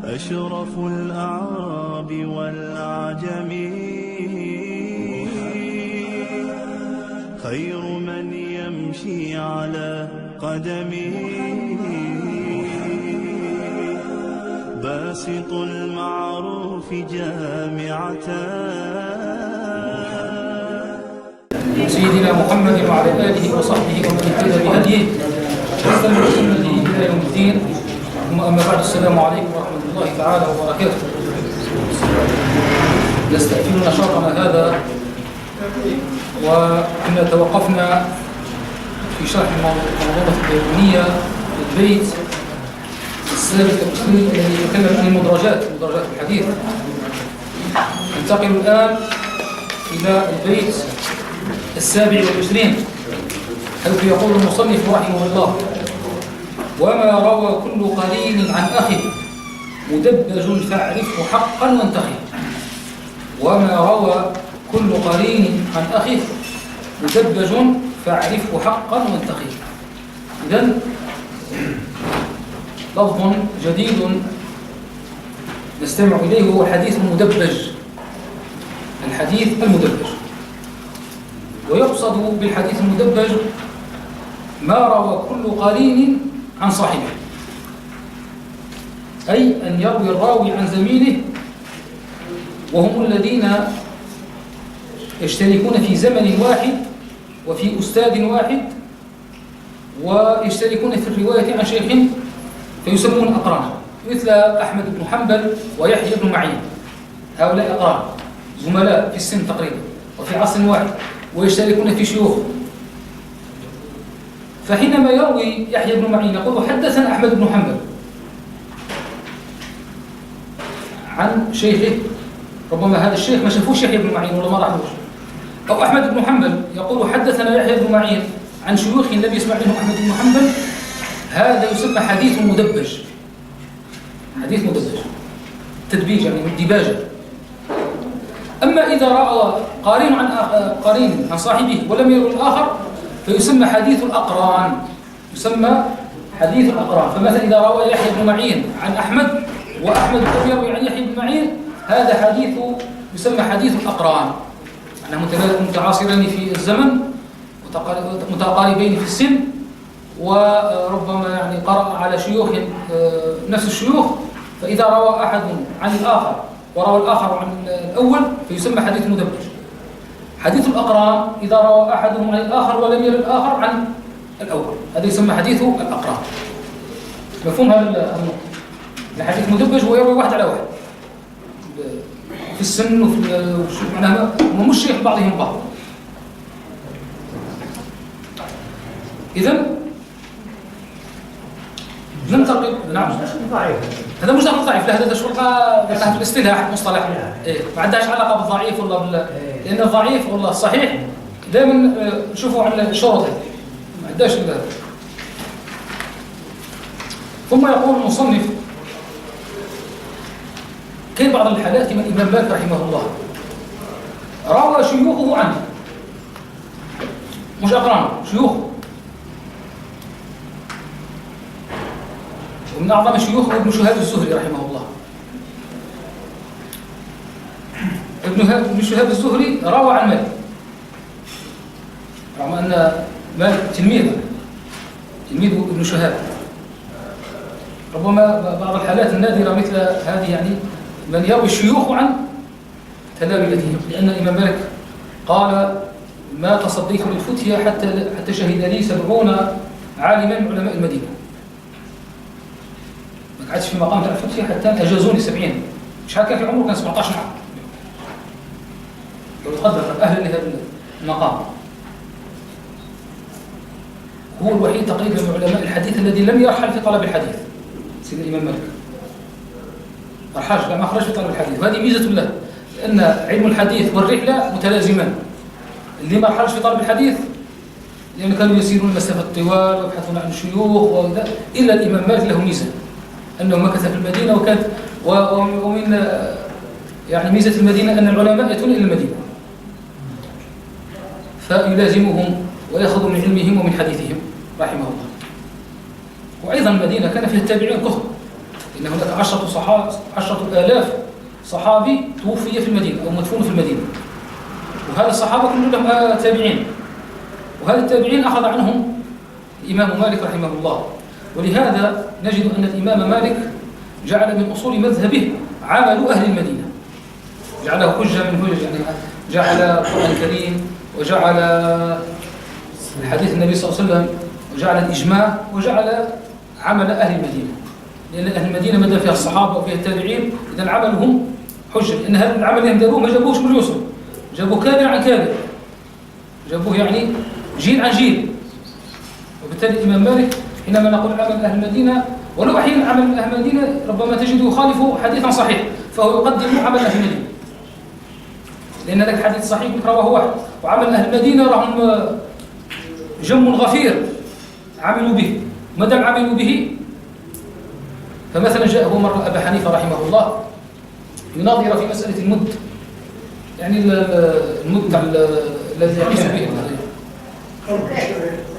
أشرف الأعراب والأعجم خير من يمشي على قدمه باسط المعروف جامعة سيدنا محمد وعلى آله وصحبه ومن اهتدى بهديه واستنى بسنته إلى يوم الدين. ثم أما بعد، السلام عليكم ورحمة الله تعالى وبركاته. نستكمل نشاطنا هذا، وكنا توقفنا في شرح المنظومة البيرونية للبيت السابق الذي يتكلم عن مدرجات الحديث. ننتقل الآن إلى البيت 27 حيث يقول المصنف رحمه الله: وما روى كل قرين عن أخي مدبج فاعرفه حقا وانتخي. وما روى كل قرين عن أخي مدبج فاعرفه حقا وانتخي. إذن لفظ جديد نستمع إليه هو الحديث المدبج. الحديث المدبج، ويقصد بالحديث المدبج ما روى كل قرين عن صاحبه، أي أن يروي الراوي عن زميله وهم الذين يشتركون في زمن واحد وفي أستاذ واحد، ويشتركون في الرواية عن شيخ فيسمون أقران، مثل أحمد بن حنبل ويحيى بن معين. هؤلاء أقران زملاء في السن تقريبا وفي عصر واحد ويشتركون في شيوخ. فحينما يروي يحيى بن معين يقول حدثنا أحمد بن حنبل عن شيخه، ربما هذا الشيخ ما شافوش يحيى بن معين ولا ما راحوش، أو أحمد بن حنبل يقول حدثنا يحيى بن معين عن شيوخ لم يسمع منهم أحمد بن حنبل، هذا يسمى حديث مدبج. حديث مدبج تدبيج، يعني ديباجة. أما إذا رأى قرين عن صاحبه ولم يروي الآخر فيسمى حديث الأقران. يسمى حديث الأقران. فمثلا إذا روى يحيى بن معين عن أحمد وأحمد لم يروي عن يحيى بن معين، هذا حديث يسمى حديث الأقران، يعني متعاصرين في الزمن متقاربين في السن، وربما يعني قرأ على شيوخ نفس الشيوخ، فإذا روى أحد عن الآخر وروى الآخر عن الأول فيسمى حديث مدبج. حديث الأقران إذا روى أحدهم عن الآخر ولم يروي الآخر عن الأول، هذا يسمى حديث الأقران. مفهوم هذا الحديث مدبج؟ ويروي واحد على واحد في السن وفي معناها ومش شيخ بعضهم بعض. إذن ننتقل. نعم، هذا مش دخل ضعيف، لا هذا شرطة في الاصطلاح مصطلح، ما عندهاش علاقة بالضعيف ولا لأن الضعيف ولا الصحيح دائما نشوفوا على الشروط، ما عندهاش إلا. ثم يقول المصنف: كاين بعض الحالات كما الإمام مالك رحمه الله روى شيوخه عنه، مش أقرانه، شيوخه. ومن أعظم شيوخه ابن شهاب الزهري رحمه الله. ابن شهاب الزهري روى عن مالك، رغم أن مالك تلميذ ابن شهاب. ربما بعض الحالات النادرة مثل هذه، يعني من يروي الشيوخ عن تلامذتهم، لأن الإمام مالك قال: ما تصديت للفتية حتى شهد لي 70 عالما من علماء المدينة. ما قعدتش في مقام تاع الفتية حتى أجازوني 70. مش هكا في عمره كان 17 عام. لو تقدر أهلا لهذا المقام. هو الوحيد تقريبا من علماء الحديث الذي لم يرحل في طلب الحديث. سيد الإمام مالك ما خرج في طلب الحديث، وهذه ميزة له، لأن علم الحديث والرحلة متلازمان. اللي ما رحلش في طلب الحديث لأن كانوا يسيرون المسافة الطوال ويبحثون عن الشيوخ وكذا، إلا الإمام مالك له ميزة أنه مكث في المدينة، وكانت ومن يعني ميزة المدينة أن العلماء يأتون إلى المدينة فيلازمهم ويأخذ من علمهم ومن حديثهم رحمه الله. وأيضا المدينة كان فيها التابعين كثر، إن هناك 10 آلاف صحابي توفي في المدينة أو مدفون في المدينة، وهذا الصحابة كلهم تابعين، وهذا التابعين أخذ عنهم الإمام مالك رحمه الله. ولهذا نجد أن الإمام مالك جعل من أصول مذهبه عمل أهل المدينة، جعله حجة من حجج، يعني جعل القرآن الكريم وجعل حديث النبي صلى الله عليه وسلم وجعل الإجماع وجعل عمل أهل المدينة، لأن أهل المدينة ما دام فيها الصحابة وفيها التابعين إذا عملهم حجة، لأن هذا العمل اللي داروه ما جابوش من يوسف، جابوه كابر عن كابر، جابوه يعني جيل عن جيل. وبالتالي الإمام مالك حينما نقول عمل أهل المدينة، ولو أحيانا عمل أهل المدينة ربما تجده يخالف حديثا صحيح، فهو يقدم عمل أهل المدينة، لأن ذلك حديث صحيح رواه واحد، وعمل أهل المدينة راهم جم غفير عملوا به، ما دام عملوا به. فمثلا جاءه مرة أبا حنيفة رحمه الله يناظر في مسألة المد، يعني المد الذي يعيش به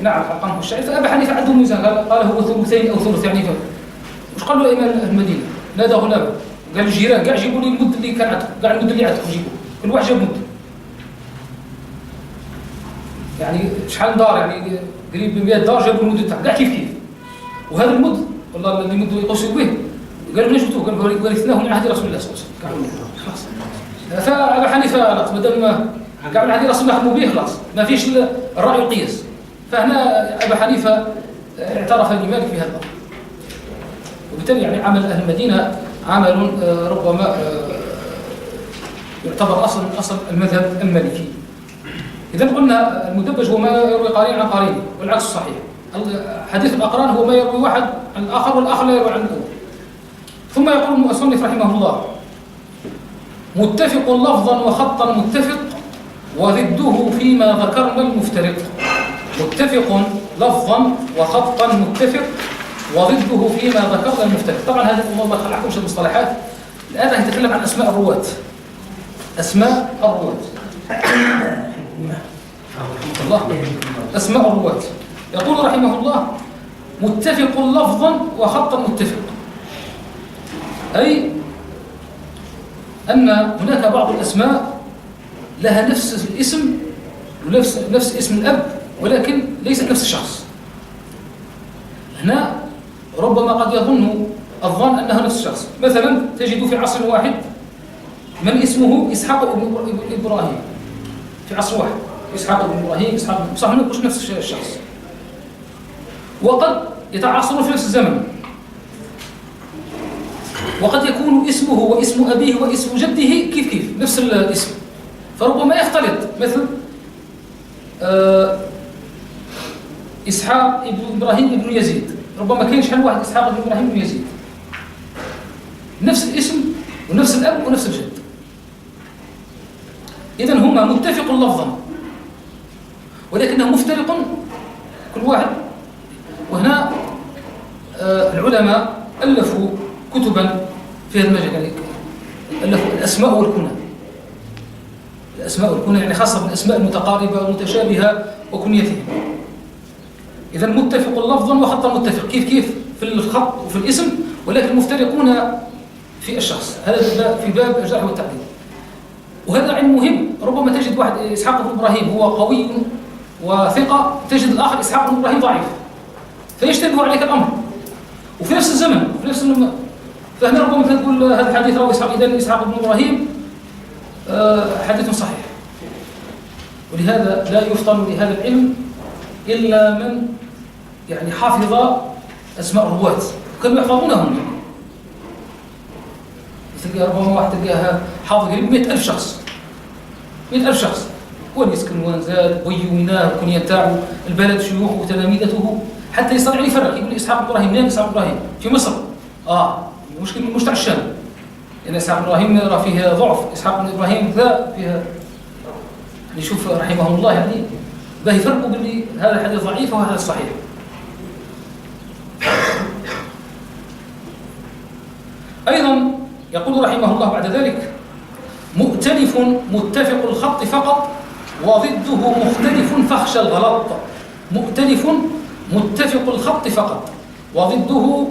نعم حقا الشعير. فأبا حنيفة عنده ميزان، قال هو ثلثين أو ثلث، يعني وش قال له إمام المدينة؟ نادى غلامه قال الجيران قاع جيبوا لي المد اللي كان عندكم، قاع المد اللي عندكم جيبوا، كل واحد جاب مد، يعني شحال دار، يعني قريب من 100 دار جابوا المد تاعهم كاع كيف. وهذا المد والله اللي مدوا يقصوا به قالوا لنا جبتوه، قالوا ورثناه من عهد رسول الله صلى الله عليه وسلم خلاص. فأبا حنيفة خلاص ما دام كاع من عهد رسول الله حكموا به خلاص ما فيش الرأي القياس. فهنا أبا حنيفة اعترف لمالك بهذا الأمر، وبالتالي يعني عمل أهل المدينة عمل ربما يعتبر أصل من أصل المذهب المالكي. إذا قلنا المدبج هو ما يروي قرين عن قرين والعكس صحيح. حديث الأقران هو ما يروي واحد عن الآخر والآخر لا يروي عن الأول. ثم يقول المصنف رحمه الله متفق لفظا وخطا متفق وضده فيما ذكرنا المفترق. متفق لفظا وخطا متفق وضده فيما ذكرنا المفترق. طبعا هذه الأمور ما تخلعكمش المصطلحات. الآن راح نتكلم عن أسماء الرواة. أسماء الرواة الله أسماء الرواة. يقول رحمه الله متفق لفظا وخطا متفق، أي أن هناك بعض الأسماء لها نفس الاسم ونفس اسم الأب ولكن ليست نفس الشخص. هنا ربما قد يظن الظن أنها نفس الشخص. مثلا تجد في عصر واحد من اسمه إسحاق بن إبراهيم، في عصر واحد إسحاق بن إبراهيم إسحاق بن، صح ما يكونش نفس الشخص، وقد يتعاصرون في نفس الزمن، وقد يكون اسمه واسم أبيه واسم جده كيف نفس الاسم، فربما يختلط. مثل إسحاق بن إبراهيم بن يزيد، ربما كاين شحال واحد إسحاق بن إبراهيم بن يزيد، نفس الاسم ونفس الأب ونفس الجد. إذن هما متفق لفظا ولكنه مفترق كل واحد. وهنا العلماء ألفوا كتبا في هذا المجال، يعني ألفوا الأسماء والكنى. الأسماء والكنى يعني خاصة بالأسماء المتقاربة والمتشابهة وكنيتهم. إذا متفق لفظا وخطا متفق كيف في الخط وفي الاسم، ولكن مفترقون في الشخص. هذا في باب الجرح والتعديل، وهذا علم مهم. ربما تجد واحد إسحاق بن إبراهيم هو قوي وثقة، تجد الآخر إسحاق بن إبراهيم ضعيف، فيشتبه عليك الأمر وفي نفس الزمن وفي نفس فهنا ربما تقول هذا الحديث رواه إسحاق بن إبراهيم حديث صحيح. ولهذا لا يفطن لهذا العلم إلا من يعني حافظ أسماء الرواة وكانوا يحفظونهم. تلقى ربما واحد تلقاها حافظ قريب 100,000 شخص، 100,000 شخص، هو اللي يسكن وين زاد ويوناه الكنية تاعو البلد شيوخه وتلاميذته، حتى يستطيع يفرق يقول إسحاق بن إبراهيم منين؟ إسحاق بن إبراهيم في مصر، مشكل مش تاع الشام، لأن إسحاق بن إبراهيم راه فيها ضعف، إسحاق بن إبراهيم ذا فيها نشوف رحمه الله يعني باه يفرقوا باللي هذا الحديث ضعيف وهذا صحيح. أيضا يقول رحمه الله بعد ذلك مؤتلف متفق الخط فقط وضده مختلف فاخشى الغلط. مؤتلف متفق الخط فقط، وضده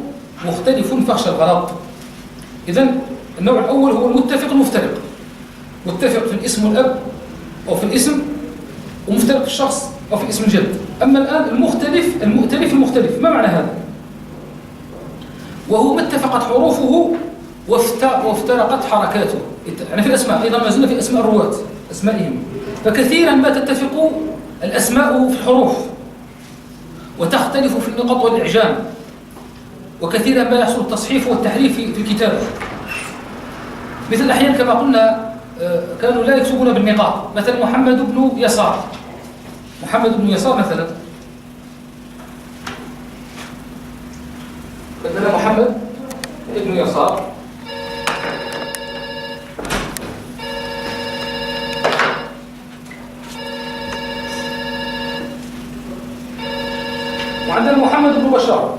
مختلف فخشى الغلط. إذن النوع الأول هو المتفق المفترق، متفق في الاسم والأب أو في الاسم، ومفترق في الشخص أو في اسم الجد. أما الآن المختلف المؤتلف المختلف، ما معنى هذا؟ وهو ما اتفقت حروفه وافترقت حركاته. يعني في الأسماء أيضا ما زلنا في أسماء الرواة أسمائهم، فكثيرا ما تتفق الأسماء في الحروف وتختلف في النقط والإعجام، وكثيرا ما يحصل التصحيف والتحريف في الكتابة. مثل أحيانا كما قلنا كانوا لا يكتبون بالنقاط، مثلا محمد بن يسار، محمد بن يسار مثلا محمد بن يسار وعندنا محمد بن بشار،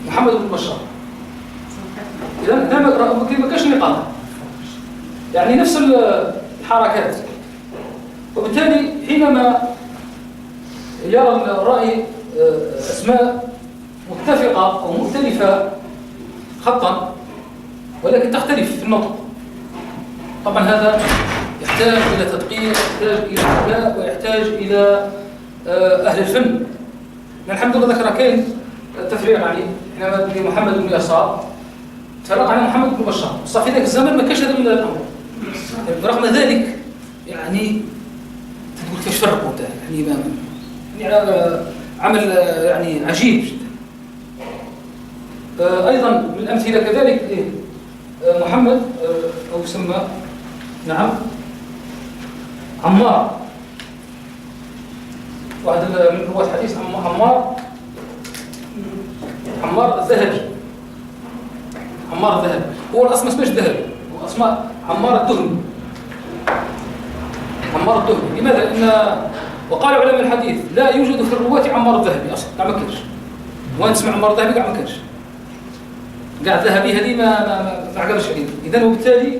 محمد بن بشار. إذا ما كاش نقاط، يعني نفس الحركات، وبالتالي حينما يرى الرأي أسماء متفقة أو مختلفة خطا ولكن تختلف في النطق، طبعا هذا يحتاج إلى تدقيق، يحتاج إلى ذكاء، ويحتاج إلى أهل الفن. الحمد لله ذكر كاين تفريق عليه، حينما محمد بن يسار تفرق على محمد بن بشار، صح في ذاك الزمن ما كانش هذا الأمر. رغم ذلك يعني تقول كيف فرقوا يعني عمل يعني عجيب جدا. أيضا من الأمثلة كذلك محمد أو يسمى نعم عمار، واحد من رواة حديث عمار الذهبي، عمار الذهبي هو الأصل ما اسمهش ذهبي، هو اسمه عمار الدهني، عمار الدهني. لماذا؟ لأن وقال علماء الحديث لا يوجد في الرواة عمار الذهبي أصلا، قاع ما كانش، وين تسمع عمار الذهبي قاع ما كانش، قاع الذهبي هذه ما عقبش عليه. إذن وبالتالي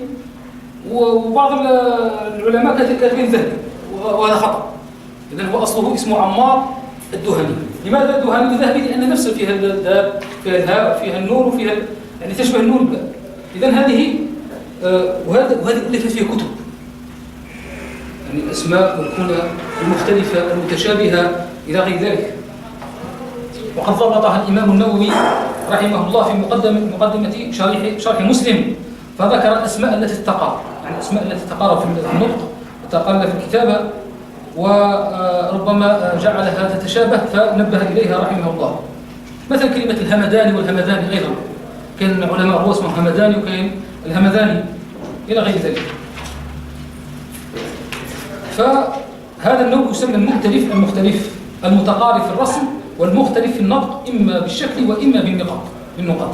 وبعض العلماء كاتبين ذهبي وهذا خطأ. إذن هو أصله اسمه عمار الدهني. لماذا الدهني ذهبي؟ لأن نفسه فيها الذهب، فيها الهاء، فيها النور، وفيها يعني تشبه النور بالذهب. إذن هذه وهذه ألفت فيها كتب، يعني الأسماء والكنى المختلفة المتشابهة إلى غير ذلك. وقد ضبطها الإمام النووي رحمه الله في مقدمة شرح مسلم، فذكر الأسماء التي تتقارب، يعني الأسماء التي تتقارب في النطق وتقارب في الكتابة، وربما جعلها تتشابه فنبه إليها رحمه الله. مثل كلمة الهمداني والهمداني، أيضا كان علماء الرواة اسمه همداني وكان الهمداني إلى غير ذلك. فهذا النوع يسمى المختلف المختلف، المتقارب في الرسم والمختلف في النطق، إما بالشكل وإما بالنقاط.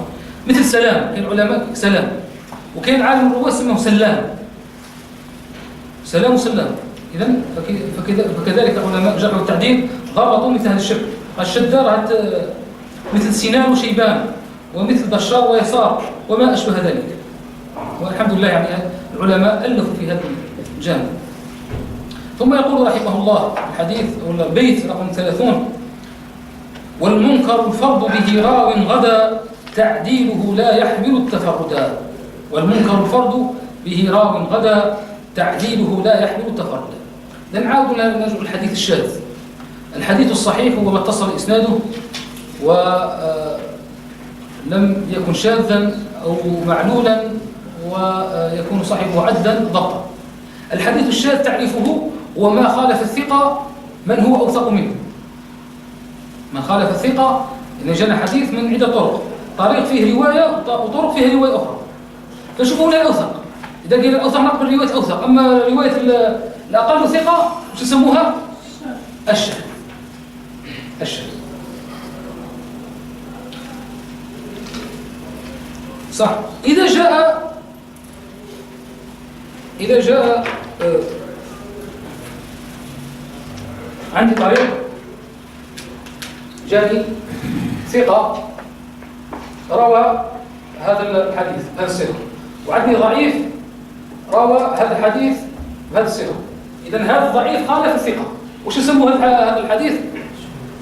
مثل سلام، كان علماء سلام، وكان عالم الرواة اسمه سلام، سلام وسلام. إذن فكذلك علماء الجرح والتعديل ضبطوا مثل هذا الشكل. الشدار مثل سنان وشيبان، ومثل بشار ويسار وما أشبه ذلك. والحمد لله يعني العلماء ألفوا في هذا الجانب. ثم يقول رحمه الله الحديث أو البيت رقم 30: والمنكر الفرد به راو غدا تعديله لا يحمل التفردا. والمنكر الفرد به راو غدا تعديله لا يحمل التفردا. نعاود نرجع الحديث الشاذ. الحديث الصحيح هو ما اتصل إسناده ولم يكن شاذا أو معلولا ويكون صاحبه عدا ضبطا. الحديث الشاذ تعريفه هو ما خالف الثقة من هو أوثق منه. من خالف الثقة إن جاء حديث من عدة طريق فيه رواية وطرق فيها رواية أخرى، فشوفوا هنا الأوثق. إذا قيل الأوثق نقبل رواية أوثق، أما رواية الأقل ثقة وش يسموها؟ الشاذ. صح. إذا جاء عندي طريق جاني ثقة روى هذا الحديث هذا الصيغة، وعندي ضعيف روى هذا الحديث بهذا الصيغة. إذن هذا الضعيف خالف الثقة، وش يسموه هذا الحديث؟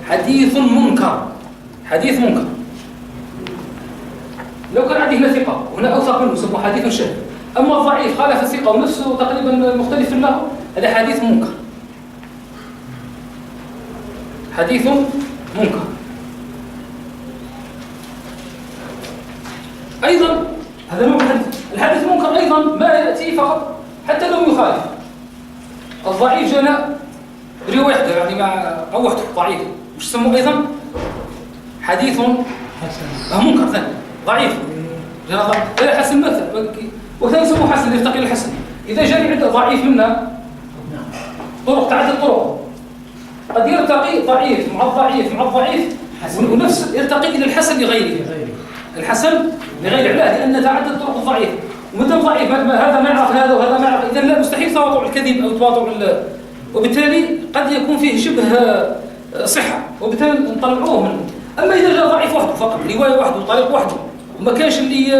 حديث منكر. حديث منكر. لو كان عندي هنا ثقة وهنا أوثق منه يسموه حديث شاذ. أما الضعيف خالف الثقة ونفسه تقريبا مختلف له، هذا حديث منكر. حديث منكر. أيضا هذا نوع الحديث المنكر أيضا ما يأتي فقط حتى لو يخالف. الضعيف جاء رواية وحده يعني مع أو وحده ضعيف، مش يسموه أيضا حديث منكر ثاني ضعيف. لا حسن مثل وثاني يسموه حسن يرتقي للحسن. إذا جاء عند ضعيف منا طرق تعدد طرق، قد يرتقي ضعيف مع الضعيف مع الضعيف ونفس يرتقي إلى الحسن لغيره. الحسن لغير علاه لأن تعدد طرق الضعيف، ومدام ضعيف هذا ما يعرف هذا وهذا ما يعرف، إذا لا مستحيل تواطؤ الكذب أو تواطؤ وبالتالي قد يكون فيه شبه صحة وبالتالي نطلعوه منه. أما إذا جاء ضعيف وحده فقط رواية وحده وطريق وحده وما كانش اللي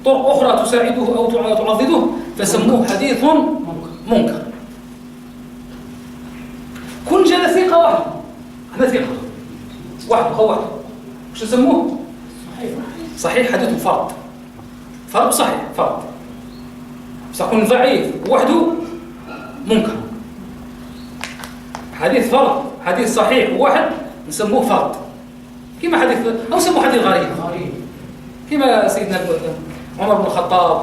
طرق أخرى تساعده أو تعضده فسموه حديث منكر. كن جاء ثقة وحده، هذا ثقة وحده هو وحده، وش يسموه؟ صحيح حديث فرد. فرد صحيح فرد. سيكون ضعيف وحده منكر. حديث فرد حديث صحيح واحد نسموه فرد. كما حديث أو نسموه حديث غريب. كما سيدنا عمر بن الخطاب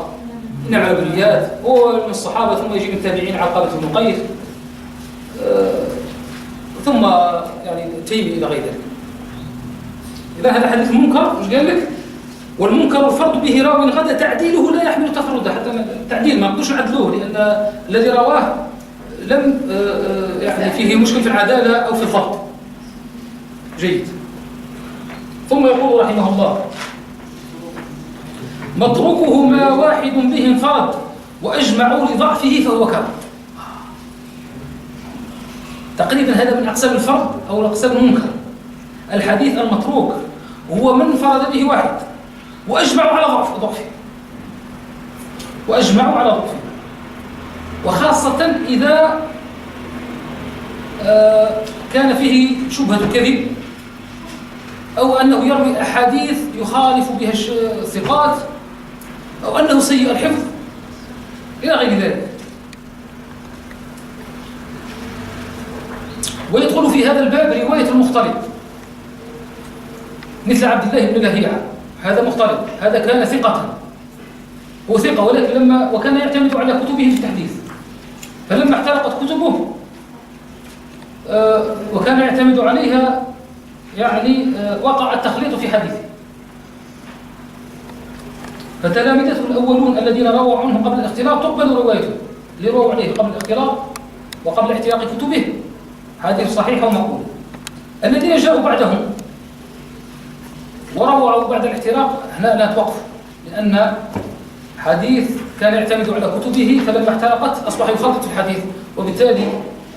نعم بن زياد هو من الصحابة ثم يجي من التابعين علقمة بن قيس ثم يعني تيمي إلى غير ذلك. إذا هذا حديث منكر مش قال لك؟ والمنكر الفرد به راوي غدا تعديله لا يحمل تفرده، حتى التعديل ما نقدرش نعدلوه لأن الذي رواه لم يعني فيه مشكل في العدالة أو في الضبط. جيد. ثم يقول رحمه الله متروكهما واحد به انفرد وأجمعوا لضعفه فهو كرد. تقريبا هذا من أقسام الفرد أو أقسام المنكر. الحديث المتروك هو من انفرد به واحد وأجمعوا على ضعفه وأجمعوا على ضعفه، وخاصة إذا كان فيه شبهة كذب أو أنه يروي أحاديث يخالف بها الثقات أو أنه سيء الحفظ إلى غير ذلك. ويدخل في هذا الباب رواية المختلط مثل عبد الله بن لهيعة، هذا مختلط، هذا كان ثقة، هو ثقة ولكن وكان يعتمد على كتبه في التحديث، فلما احترقت كتبه وكان يعتمد عليها يعني وقع التخليط في حديثه. فتلامذته الأولون الذين رووا عنه قبل الاختلاط تقبل روايته، اللي رووا عليه قبل الاختلاط وقبل احتراق كتبه هذه صحيحة ومقبولة. الذين جاءوا بعدهم ورووا بعد الاحتراق هنا لا توقف، لأن حديث كان يعتمد على كتبه فلما احترقت أصبح يخلط في الحديث، وبالتالي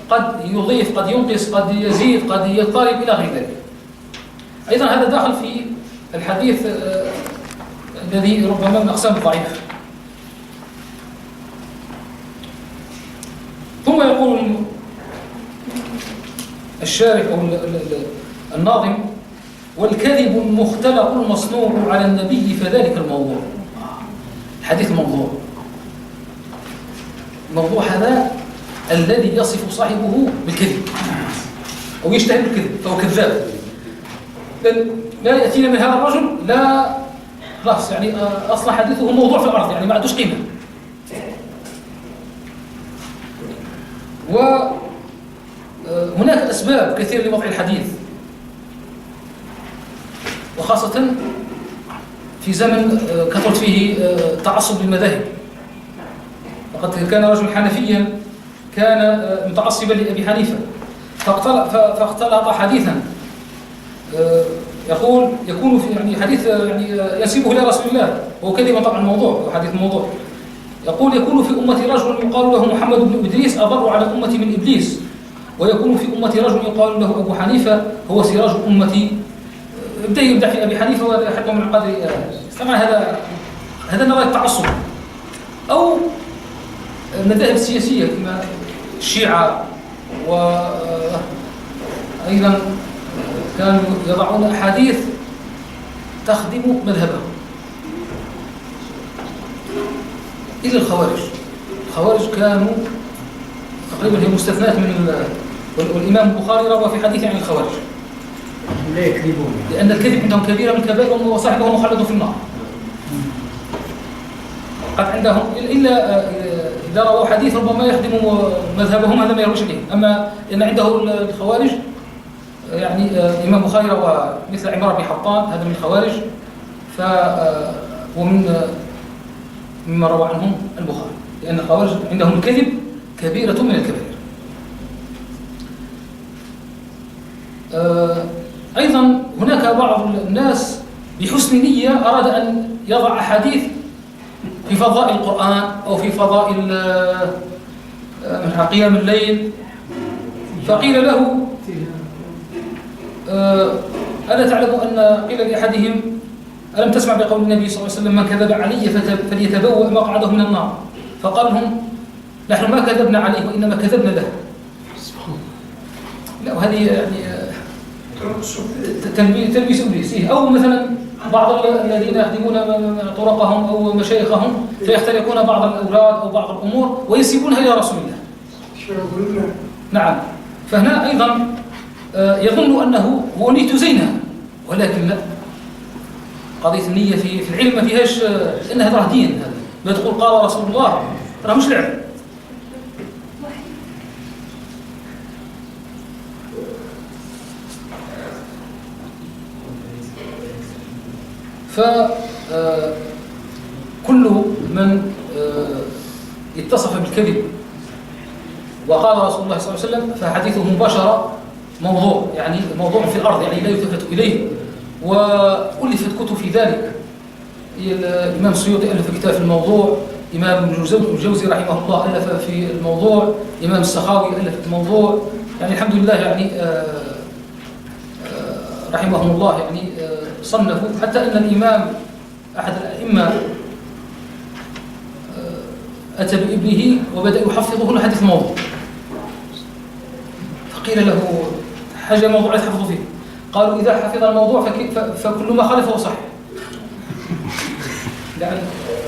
قد يضيف قد ينقص قد يزيد قد يضطرب إلى غير ذلك. أيضا هذا داخل في الحديث الذي ربما من أقسام الضعيف. ثم يقول الشارح أو الناظم والكذب المختلق المصنوع على النبي فذلك الموضوع. الحديث موضوع. الموضوع هذا الذي يصف صاحبه بالكذب أو يشتهر بالكذب فهو كذاب. لا يأتينا من هذا الرجل لا خلاص يعني أصلا حديثه موضوع في الأرض يعني ما عندوش قيمة. وهناك أسباب كثيرة لوضع الحديث، وخاصة في زمن كثرت فيه تعصب للمذاهب. فقد كان رجل حنفيا كان متعصبا لأبي حنيفة فاختلط حديثا يقول يكون في يعني حديث يعني ينسبه إلى رسول الله وهو كذب طبعا موضوع حديث موضوع. يقول يكون في أمتي رجل يقال له محمد بن إدريس أضر على أمتي من إبليس، ويكون في أمتي رجل يقال له أبو حنيفة هو سراج أمتي. يبدأ في أبي حنيفة وهذا حتى من قدر طبعا هذا نوع التعصب أو المذاهب السياسية كما الشيعة وأيضا كانوا يضعون أحاديث تخدم مذهبهم. إلا الخوارج كانوا تقريبا هي مستثنات من والإمام البخاري روى في حديث عن الخوارج لا يكذبون، لأن الكذب عندهم كبيرة من الكبائر وصاحبه مخلد في النار. قد عندهم إلا إذا رووا حديث ربما يخدم مذهبهم هذا ما يروش به. أما إن عنده الخوارج يعني الإمام البخاري روى مثل عمار بن حطان، هذا من الخوارج، مما روى عنهم البخاري، لأن الخوارج عندهم الكذب كبيرة من الكبائر. أيضا هناك بعض الناس بحسن نية أراد أن يضع أحاديث في فضائل القرآن أو في فضائل قيام الليل، فقيل له ألا تعلم أن قيل لأحدهم ألم تسمع بقول النبي صلى الله عليه وسلم من كذب علي فليتبوأ مقعده من النار؟ فقال لهم نحن ما كذبنا عليه وإنما كذبنا له. لا، وهذه يعني تلبيس إبليس. أو مثلا بعض الذين يخدمون طرقهم أو مشايخهم فيخترقون بعض الأوراد أو بعض الأمور وينسبونها إلى رسول الله. نعم، فهنا أيضا يظن أنه هو نيته زينة، ولكن لا، قضية النية في العلم ما فيهاش، لأن هذا راه دين. هذا ما تقول قال رسول الله راه مش لعب. فكل من اتصف بالكذب وقال رسول الله صلى الله عليه وسلم فحديثه مباشرة موضوع، يعني موضوع في الأرض، يعني لا يلتفت إليه. وألفت كتب في ذلك. الإمام السيوطي ألف كتاب في الموضوع، إمام الجوزي رحمه الله ألف في الموضوع، إمام السخاوي ألف في الموضوع. يعني الحمد لله يعني رحمهم الله يعني صنفوا، حتى أن الإمام أحد الأئمة أتى بابنه وبدأ يحفظه الحديث الموضوع، فقيل له حاجة موضوع يحفظ فيه، قالوا إذا حفظ الموضوع فكل ما خالفه صحيح. يعني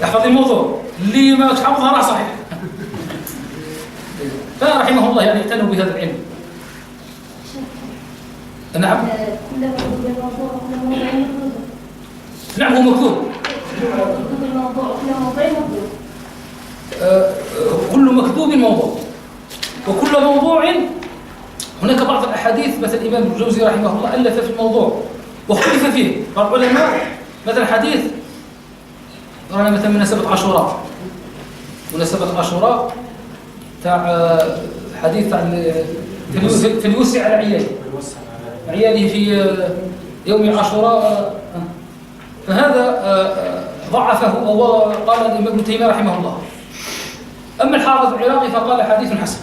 احفظ الموضوع اللي ما تحفظها راه صحيح. فرحمه الله يعني اعتنوا بهذا العلم. نعم، نعم هو مكذوب. كل مكذوب موضوع، وكل موضوع هناك بعض الأحاديث. مثل الإمام الجوزي رحمه الله ألف في الموضوع واختلف فيه بعض العلماء. مثل حديث رانا مثلا مناسبة عاشوراء تاع حديث عن فليوسع على عياله في يوم عاشوراء، فهذا ضعفه أو قال الإمام ابن تيمية رحمه الله. أما الحافظ العراقي فقال حديث حسن.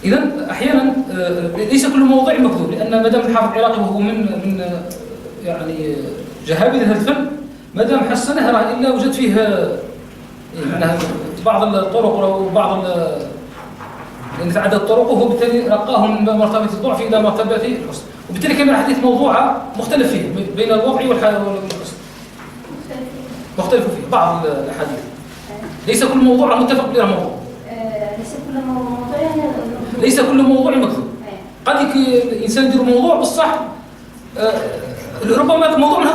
إذن أحيانا ليس كل موضوع مكذوب، لأن ما دام الحافظ العراقي وهو من يعني جهابذة هذا الفن، ما دام حسنه راه إلا وجد فيه معناها بعض الطرق وبعض لأن تعدد الطرق، وهو بالتالي رقاه من مرتبة الضعف إلى مرتبة الحسن، وبالتالي كان الحديث موضوعة مختلف فيه بين الوضع والحسن، مختلف فيه بعض الأحاديث. ليس كل موضوع متفق بلا موضوع. ليس كل موضوع مكذوب. قد الإنسان يدير موضوع بالصح، ربما موضوع من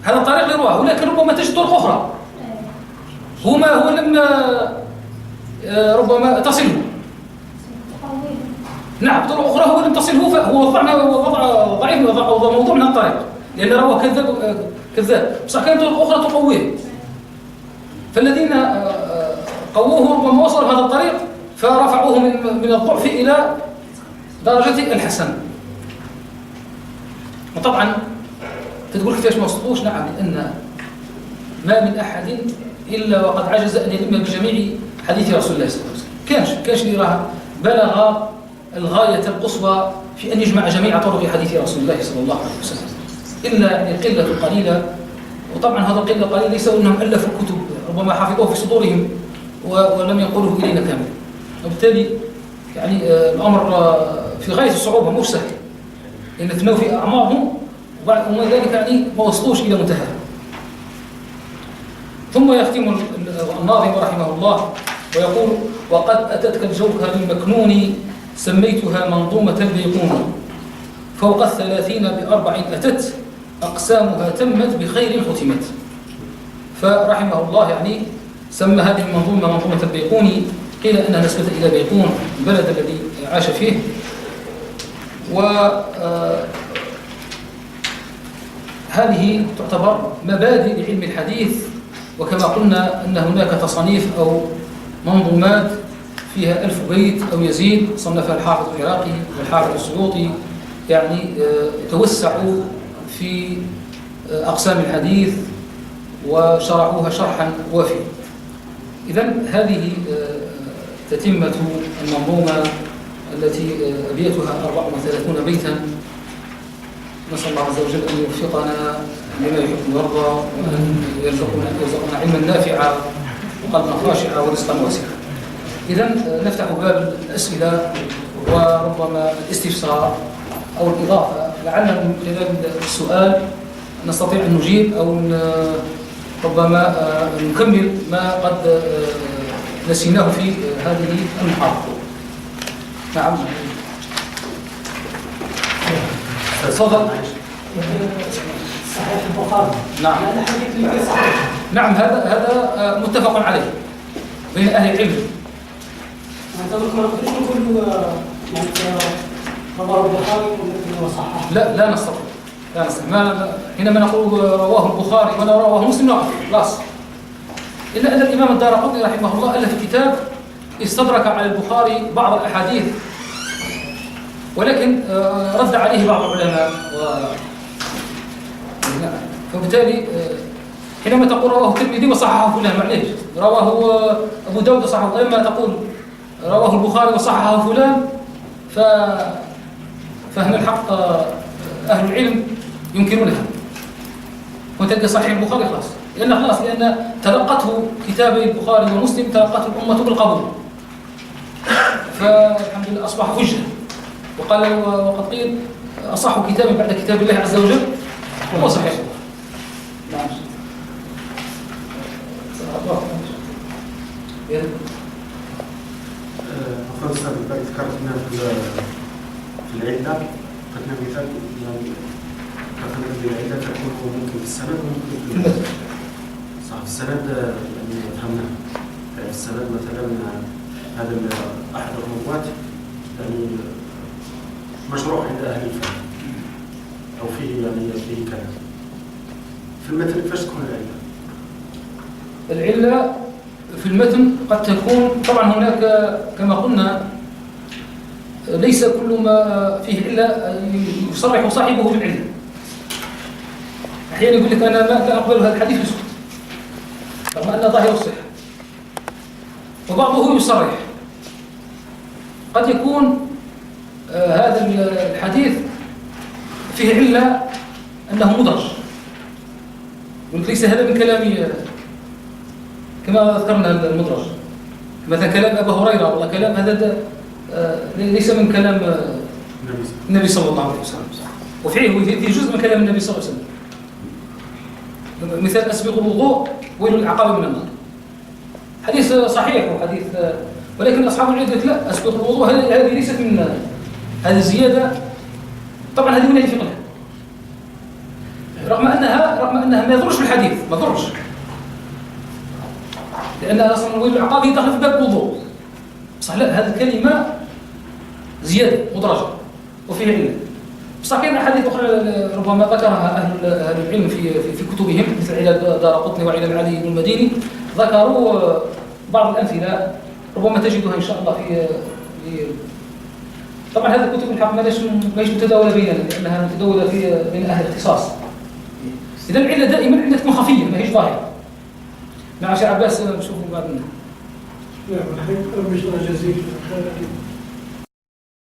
هذا الطريق اللي رواه، ولكن ربما تجد طرق أخرى هو لما ربما تصله. نعم، طرق أخرى هو لم تصله، فهو وضع ضعيف وضع موضوع من الطريق، لأن رواه كذاب. بصح كانت طرق أخرى تقويه، فالذين قووه ربما وصلوا هذا الطريق فرفعوه من الضعف إلى درجة الحسن. وطبعا تقول كيفاش ما وصلوش؟ نعم، لأن ما من أحد إلا وقد عجز أن يلم بجميع حديث رسول الله صلى الله عليه وسلم. كانش اللي راه بلغ الغاية القصوى في أن يجمع جميع طرق حديث رسول الله صلى الله عليه وسلم، إلا يعني قلة قليلة. وطبعا هذا القلة قليل ليس أنهم ألفوا كتب، ربما حفظوه في صدورهم ولم ينقلوه إلينا كامل. وبالتالي يعني الأمر في غاية الصعوبة، مش سهل، لأن تنوي في أعمارهم ومع ذلك يعني ما وصلوش إلى منتهى. ثم يختم الناظم رحمه الله ويقول: وقد أتتك الجوهر المكنون سميتها منظومة البيقون، فوق 30 ب4 أتت أقسامها تمت بخير ختمت. فرحمه الله يعني سمى هذه المنظومة منظومة البيقوني، قيل أنها نسبة إلى بيقون البلد الذي عاش فيه. وهذه تعتبر مبادئ لعلم الحديث، وكما قلنا أن هناك تصانيف أو منظومات فيها 1000 بيت أو يزيد، صنفها الحافظ العراقي والحافظ السيوطي، يعني توسعوا في أقسام الحديث وشرحوها شرحا وافيا. إذن هذه تتمة المنظومة التي أبيتها 34 بيتا. نسأل الله عز وجل أن يوفقنا لما يحب ويرضى، وأن يرزقنا علما نافعا وقلبا خاشعا ورزقا واسعا. إذن نفتح باب الأسئلة وربما الاستفسار أو الإضافة، لعلنا من خلال السؤال نستطيع أن نجيب أو ربما نكمل ما قد نسيناه في هذه المحاضرة. نعم. تفضل. صحيح البخاري. نعم. هذا حديث غير صحيح. نعم، هذا متفق عليه بين أهل العلم. نقول يعني رواه البخاري وصححه. لا نستطيع. حينما نقول رواه البخاري ولا رواه مسلم نقف خلاص. إلا أن الإمام الدارقطني رحمه الله ألف كتاب استدرك على البخاري بعض الأحاديث، ولكن رد عليه بعض العلماء فبالتالي حينما تقول رواه الترمذي وصححه فلان، معليش، رواه أبو داود وصححه، إما تقول رواه البخاري وصححه فلان، فهم الحق أهل العلم ينكرونها، وتلقى صحيح البخاري خلاص، لأن تلقته كتابي البخاري ومسلم تلقته الأمة بالقبول، فالحمد لله أصبح حجة. وقد قيل أصح كتاب بعد كتاب الله عز وجل هو صحيح. نعم. أخذ أستاذ ذكرت لنا في العدة، قلنا مثال يعني قلنا العدة تكون ممكن في السند وممكن في المتن. صح، في السند يعني فهمنا في السند مثلا هذا أحد الرواة يعني مشروع عند أهل الفن أو فيه يعني فيه كلام. في المتن كيفاش تكون العلة؟ العلة في المتن قد تكون طبعا هناك كما قلنا ليس كل ما فيه علة يصرح صاحبه بالعلة. أحيانا يقول لك أنا لا أقبل هذا الحديث يسكت رغم أن ظاهر الصحة، وبعضه يصرح. قد يكون هذا الحديث فيه علة أنه مدرج، يقول ليس هذا من كلامي كما ذكرنا المدرج، مثلا كلام أبا هريرة والله كلام هذا ليس من كلام النبي صلى الله عليه وسلم، وفيه في جزء من كلام النبي صلى الله عليه وسلم. مثال أسبغ الوضوء ويل العقاب من النار، حديث صحيح وحديث، ولكن أصحاب العلم قالت لا، أسبغ الوضوء هذه ليست من هذه الزيادة، طبعا هذه من الفقه، رغم أنها ما يضرش بالحديث، ما يضرش، لأن أصلا ويل العقاب يدخل في باب الوضوء، صح لا، هذه الكلمة زيادة مدرجة وفيها علة. بصح كاين أحاديث أخرى ربما ذكرها أهل العلم في كتبهم مثل علل دارقطني وعلل علي بن المديني، ذكروا بعض الأمثلة ربما تجدها إن شاء الله في طبعا هذه الكتب الحق ماهيش متداولة بيننا لأنها متداولة بين أهل الاختصاص. إذا العلة دائما علة تكون خفية ما هيش ظاهرة. نعم شيخ عباس نشوفوا بعضنا. نعم، حيث مش جزيل